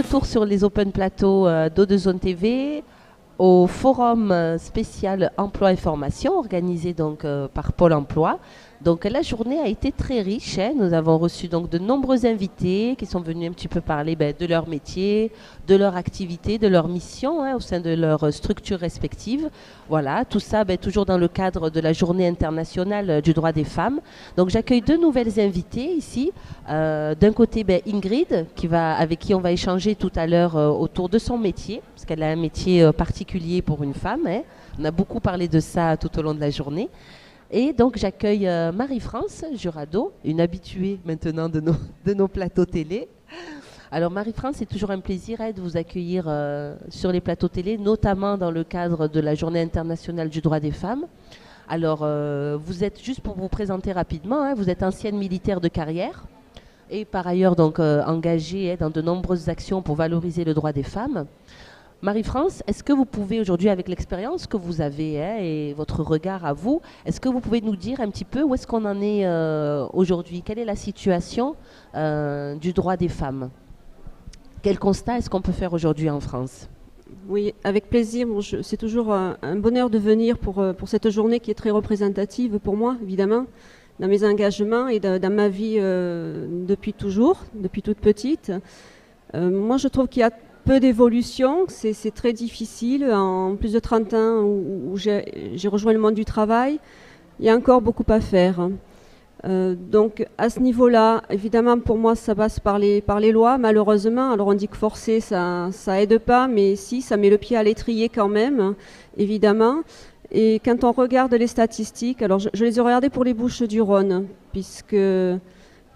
retour sur les Open Plateaux d'O2Zone TV au forum spécial emploi et formation organisé donc par Pôle emploi. Donc la journée a été très riche, hein. Nous avons reçu donc de nombreux invités qui sont venus un petit peu parler de leur métier, de leur activité, de leur mission, hein, au sein de leurs structures respectives. Voilà, tout ça toujours dans le cadre de la journée internationale du droit des femmes. Donc j'accueille deux nouvelles invitées ici. D'un côté Ingrid, avec qui on va échanger tout à l'heure autour de son métier, parce qu'elle a un métier particulier pour une femme, hein. On a beaucoup parlé de ça tout au long de la journée. Et donc j'accueille Marie-France Jurado, une habituée maintenant de nos plateaux télé. Alors Marie-France, c'est toujours un plaisir de vous accueillir sur les plateaux télé, notamment dans le cadre de la Journée internationale du droit des femmes. Alors vous êtes, juste pour vous présenter rapidement, hein, vous êtes ancienne militaire de carrière et par ailleurs donc engagée dans de nombreuses actions pour valoriser le droit des femmes. Marie-France, est-ce que vous pouvez aujourd'hui, avec l'expérience que vous avez et votre regard à vous, est-ce que vous pouvez nous dire un petit peu où est-ce qu'on en est aujourd'hui? Quelle est la situation du droit des femmes? Quel constat est-ce qu'on peut faire aujourd'hui en France? Oui, avec plaisir. Bon, c'est toujours un bonheur de venir pour cette journée qui est très représentative pour moi, évidemment, dans mes engagements et dans ma vie depuis toujours, depuis toute petite. Moi, je trouve qu'il y a peu d'évolution, c'est très difficile. En plus de 30 ans où j'ai rejoint le monde du travail, il y a encore beaucoup à faire. Donc à ce niveau-là, évidemment pour moi ça passe par les lois, malheureusement. Alors on dit que forcer ça aide pas, mais si, ça met le pied à l'étrier quand même, évidemment. Et quand on regarde les statistiques, alors je les ai regardées pour les Bouches-du-Rhône, puisque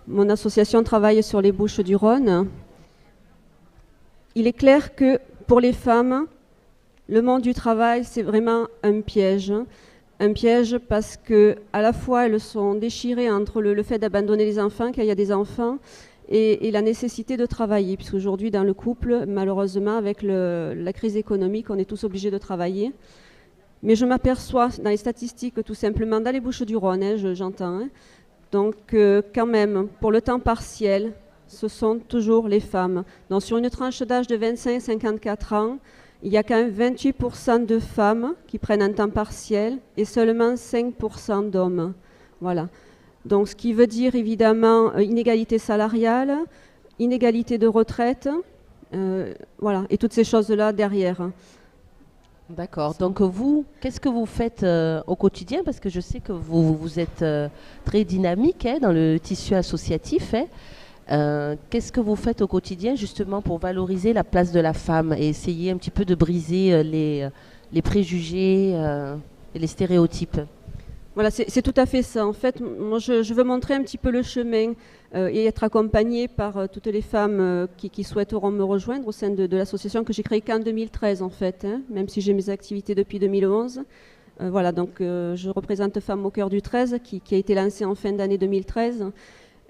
mon association travaille sur les Bouches-du-Rhône. Il est clair que pour les femmes, le monde du travail, c'est vraiment un piège. Un piège parce que à la fois elles sont déchirées entre le fait d'abandonner les enfants, qu'il y a des enfants, et la nécessité de travailler. Puisqu'aujourd'hui, dans le couple, malheureusement, avec la crise économique, on est tous obligés de travailler. Mais je m'aperçois dans les statistiques, tout simplement, dans les Bouches-du-Rhône, j'entends. Donc, quand même, pour le temps partiel, ce sont toujours les femmes. Donc sur une tranche d'âge de 25-54 ans, il y a quand même 28% de femmes qui prennent un temps partiel et seulement 5% d'hommes. Voilà. Donc ce qui veut dire évidemment inégalité salariale, inégalité de retraite, voilà, et toutes ces choses-là derrière. D'accord. Donc vous, qu'est-ce que vous faites au quotidien? Parce que je sais que vous êtes très dynamique dans le tissu associatif. Qu'est-ce que vous faites au quotidien justement pour valoriser la place de la femme et essayer un petit peu de briser les préjugés et les stéréotypes? Voilà, c'est tout à fait ça. En fait, moi, je veux montrer un petit peu le chemin et être accompagnée par toutes les femmes qui souhaiteront me rejoindre au sein de l'association que j'ai créée qu'en 2013 en fait, même si j'ai mes activités depuis 2011. Voilà, donc je représente Femmes au cœur du 13 qui a été lancée en fin d'année 2013.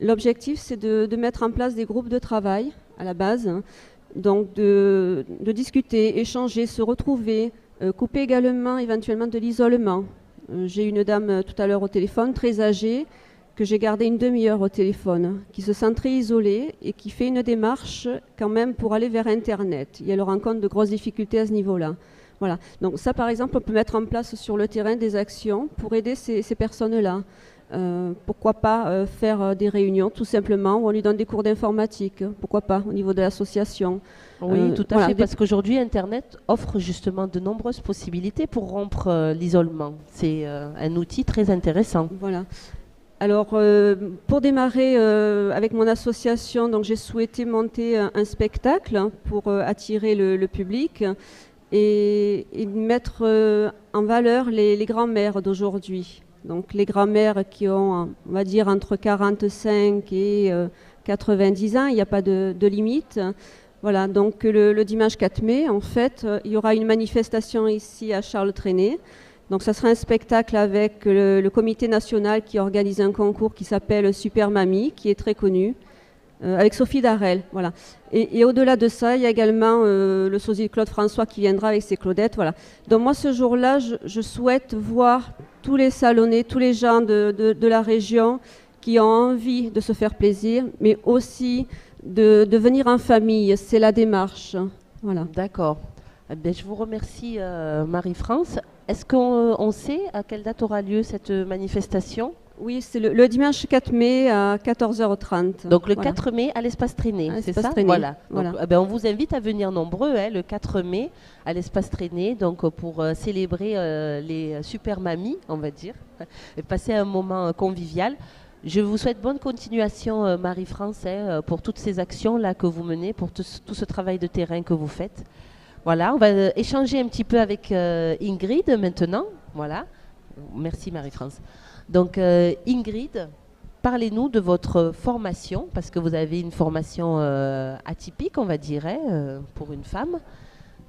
L'objectif, c'est de mettre en place des groupes de travail à la base, donc de discuter, échanger, se retrouver, couper également éventuellement de l'isolement. J'ai une dame tout à l'heure au téléphone, très âgée, que j'ai gardée une demi-heure au téléphone, qui se sent très isolée et qui fait une démarche quand même pour aller vers Internet. Et elle rencontre de grosses difficultés à ce niveau-là. Voilà. Donc ça, par exemple, on peut mettre en place sur le terrain des actions pour aider ces personnes-là. Pourquoi pas faire des réunions tout simplement où on lui donne des cours d'informatique, pourquoi pas au niveau de l'association. Oui, tout à fait, parce qu'aujourd'hui Internet offre justement de nombreuses possibilités pour rompre l'isolement. C'est un outil très intéressant. Voilà. Alors pour démarrer avec mon association, donc j'ai souhaité monter un spectacle pour attirer le public et mettre en valeur les grands-mères d'aujourd'hui. Donc les grands-mères qui ont, on va dire, entre 45 et 90 ans, il n'y a pas de limite. Voilà, donc le dimanche 4 mai, en fait, il y aura une manifestation ici à Charles-Trenet. Donc ça sera un spectacle avec le comité national qui organise un concours qui s'appelle Super Mamie, qui est très connu, avec Sophie Darel. Voilà. Et au-delà de ça, il y a également le sosie Claude François qui viendra avec ses Claudettes. Voilà. Donc moi, ce jour-là, je souhaite voir tous les salonnés, tous les gens de la région qui ont envie de se faire plaisir, mais aussi de venir en famille. C'est la démarche. Voilà. D'accord. Eh bien, je vous remercie, Marie-France. Est-ce qu'on sait à quelle date aura lieu cette manifestation? Oui, c'est le dimanche 4 mai à 14h30. Donc le Voilà. 4 mai à l'Espace Traîné, À c'est l'Espace ça? Traîné, Voilà. voilà. Donc, on vous invite à venir nombreux le 4 mai à l'Espace Traîné, donc pour célébrer les super mamies, on va dire, et passer un moment convivial. Je vous souhaite bonne continuation, Marie-France, pour toutes ces actions-là que vous menez, pour tout ce travail de terrain que vous faites. Voilà, on va échanger un petit peu avec Ingrid maintenant. Voilà. Merci, Marie-France. Donc, Ingrid, parlez-nous de votre formation, parce que vous avez une formation atypique, on va dire, pour une femme.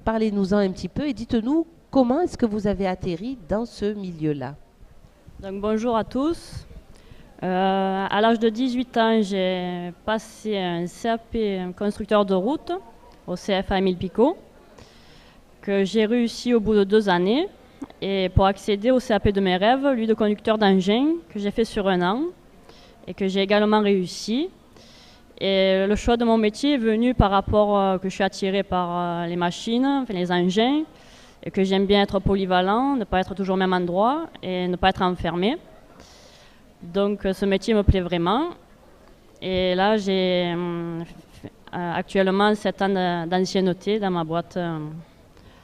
Parlez-nous-en un petit peu et dites-nous comment est-ce que vous avez atterri dans ce milieu-là. Donc, bonjour à tous. À l'âge de 18 ans, j'ai passé un CAP constructeur de route au CFA Émile Picot, que j'ai réussi au bout de 2 années. Et pour accéder au CAP de mes rêves, lui de conducteur d'engin, que j'ai fait sur 1 an et que j'ai également réussi. Et le choix de mon métier est venu par rapport que je suis attirée par les machines, enfin, les engins, et que j'aime bien être polyvalent, ne pas être toujours au même endroit et ne pas être enfermé. Donc ce métier me plaît vraiment. Et là, j'ai actuellement 7 ans d'ancienneté dans ma boîte,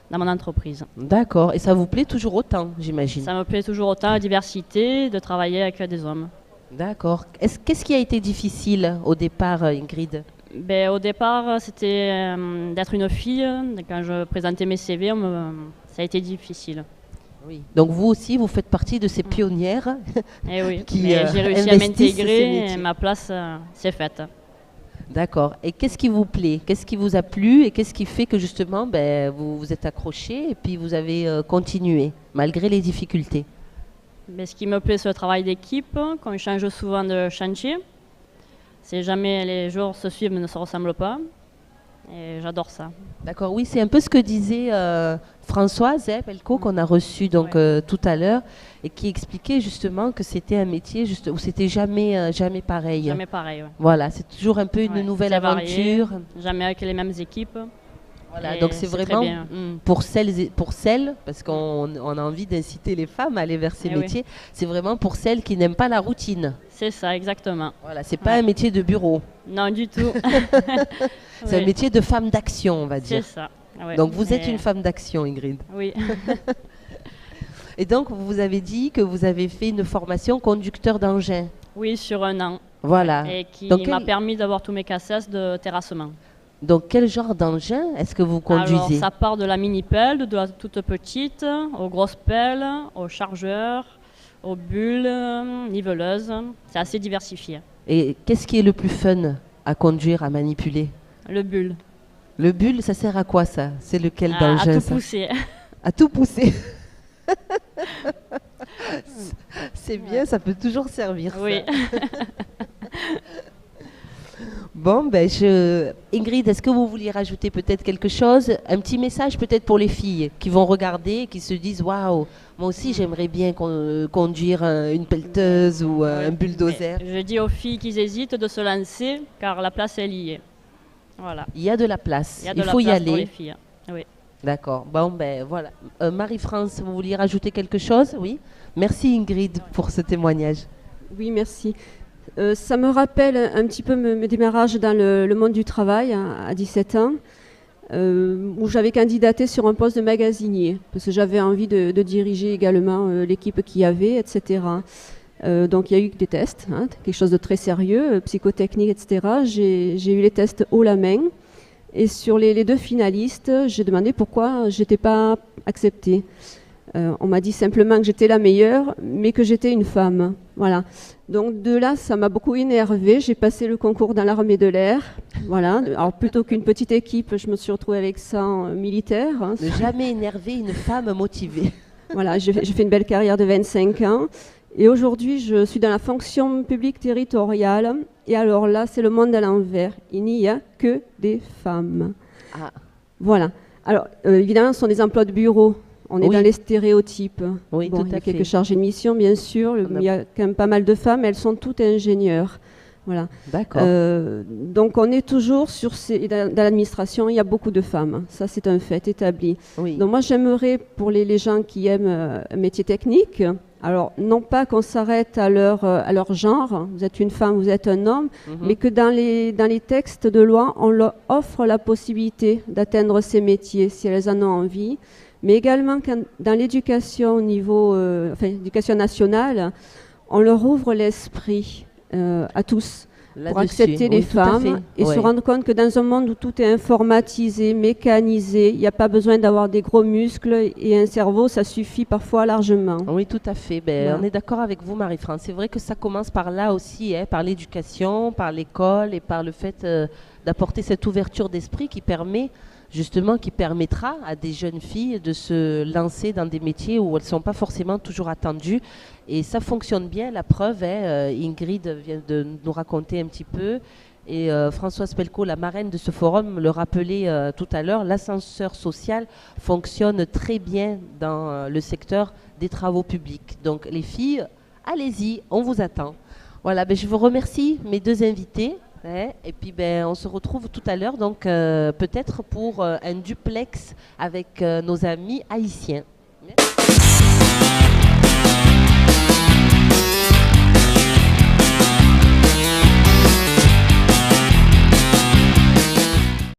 dans mon entreprise. D'accord. Et ça vous plaît toujours autant, j'imagine? Ça me plaît toujours autant, la diversité, de travailler avec des hommes. D'accord. Qu'est-ce qui a été difficile au départ, Ingrid? Ben, au départ, c'était d'être une fille. Quand je présentais mes CV, ça a été difficile. Oui. Donc vous aussi, vous faites partie de ces pionnières Et oui, qui j'ai réussi à investissent ces m'intégrer et métiers. ma place s'est faite. D'accord. Et qu'est-ce qui vous plaît? Qu'est-ce qui vous a plu? Et qu'est-ce qui fait que justement, vous vous êtes accroché et puis vous avez continué, malgré les difficultés? Mais ce qui me plaît, c'est le travail d'équipe, qu'on change souvent de chantier. C'est jamais les jours se suivent mais ne se ressemblent pas. Et j'adore ça. D'accord, oui, c'est un peu ce que disait Françoise Pelco, qu'on a reçue donc, tout à l'heure, et qui expliquait justement que c'était un métier où c'était jamais pareil. Jamais pareil, ouais. Voilà, c'est toujours un peu une Ouais, nouvelle c'est varié, aventure. jamais avec les mêmes équipes. Voilà, Et donc c'est très vraiment bien. pour celles, parce qu'on a envie d'inciter les femmes à aller vers ces Eh oui. métiers, c'est vraiment pour celles qui n'aiment pas la routine. C'est ça, exactement. Voilà, c'est pas Ouais. un métier de bureau, Non, du tout. c'est un Oui, métier de femme d'action, on va c'est dire. ça. Ouais. Donc vous êtes Et- une femme d'action, Ingrid. Oui, Et donc vous avez dit que vous avez fait une formation conducteur d'engin. oui, sur 1 an. Voilà. Et qui Donc, m'a quel- permis d'avoir tous mes cassettes de terrassement. Donc quel genre d'engin est-ce que vous Alors, conduisez? ça part de la mini-pelle, de la toute petite, aux grosses pelles, aux chargeurs, aux bulles, niveleuses. C'est assez diversifié. Et qu'est-ce qui est le plus fun à conduire, à manipuler? Le bulle, Le bulle, ça sert à quoi ça? C'est lequel à d'engin tout ça? pousser. À tout pousser. C'est bien, ça peut toujours servir. ça. Oui. Bon, Ingrid, est-ce que vous vouliez rajouter peut-être quelque chose? Un petit message peut-être pour les filles qui vont regarder et qui se disent waouh, moi aussi j'aimerais bien conduire une pelleteuse ou un bulldozer. Mais je dis aux filles qui hésitent de se lancer car la place est liée. Voilà. Il y a de la place, Il y a de il la faut y place pour les aller. filles. Oui. D'accord, bon voilà. Marie-France, vous vouliez rajouter quelque chose? Oui. Merci Ingrid pour ce témoignage. Oui, merci. Ça me rappelle un petit peu mes démarrages dans le monde du travail à 17 ans, où j'avais candidaté sur un poste de magasinier, parce que j'avais envie de diriger également l'équipe qu'il y avait, etc. Donc il y a eu des tests, hein, quelque chose de très sérieux, psychotechnique, etc. J'ai eu les tests haut la main, et sur les 2 finalistes, j'ai demandé pourquoi je n'étais pas acceptée. On m'a dit simplement que j'étais la meilleure, mais que j'étais une femme. Voilà. Donc de là, ça m'a beaucoup énervée. J'ai passé le concours dans l'armée de l'air. Voilà. Alors plutôt qu'une petite équipe, je me suis retrouvée avec 100 militaires. Hein. Ne jamais énerver une femme motivée. Voilà, j'ai fait une belle carrière de 25 ans. Et aujourd'hui, je suis dans la fonction publique territoriale. Et alors là, c'est le monde à l'envers. Il n'y a que des femmes. Ah. Voilà. Alors, évidemment, ce sont des emplois de bureau. On est Oui. dans les stéréotypes. Oui, Bon, tout il y a à quelques fait. chargés de mission, bien sûr. On a- Il y a quand même pas mal de femmes. Elles sont toutes ingénieures. Voilà. D'accord. Donc on est toujours sur dans l'administration, il y a beaucoup de femmes. Ça, c'est un fait établi. Oui. Donc moi, j'aimerais pour les gens qui aiment un métier technique, alors non pas qu'on s'arrête à leur genre, vous êtes une femme, vous êtes un homme, Mhm. mais que dans les textes de loi, on leur offre la possibilité d'atteindre ces métiers si elles en ont envie, mais également dans l'éducation au niveau, éducation nationale, on leur ouvre l'esprit à tous pour Là-dessus. accepter les Oui, tout à femmes fait. et se Ouais. rendre compte que dans un monde où tout est informatisé, mécanisé, il n'y a pas besoin d'avoir des gros muscles et un cerveau, ça suffit parfois largement. Oui, tout à fait. Ben, Voilà. On est d'accord avec vous, Marie-France. C'est vrai que ça commence par là aussi, hein, par l'éducation, par l'école et par le fait d'apporter cette ouverture d'esprit qui permettra à des jeunes filles de se lancer dans des métiers où elles ne sont pas forcément toujours attendues. Et ça fonctionne bien, la preuve, Ingrid vient de nous raconter un petit peu. Et Françoise Pelco, la marraine de ce forum, le rappelait tout à l'heure, l'ascenseur social fonctionne très bien dans le secteur des travaux publics. Donc les filles, allez-y, on vous attend. Voilà, je vous remercie, mes deux invités. Et puis on se retrouve tout à l'heure, donc peut-être pour un duplex avec nos amis haïtiens. Merci.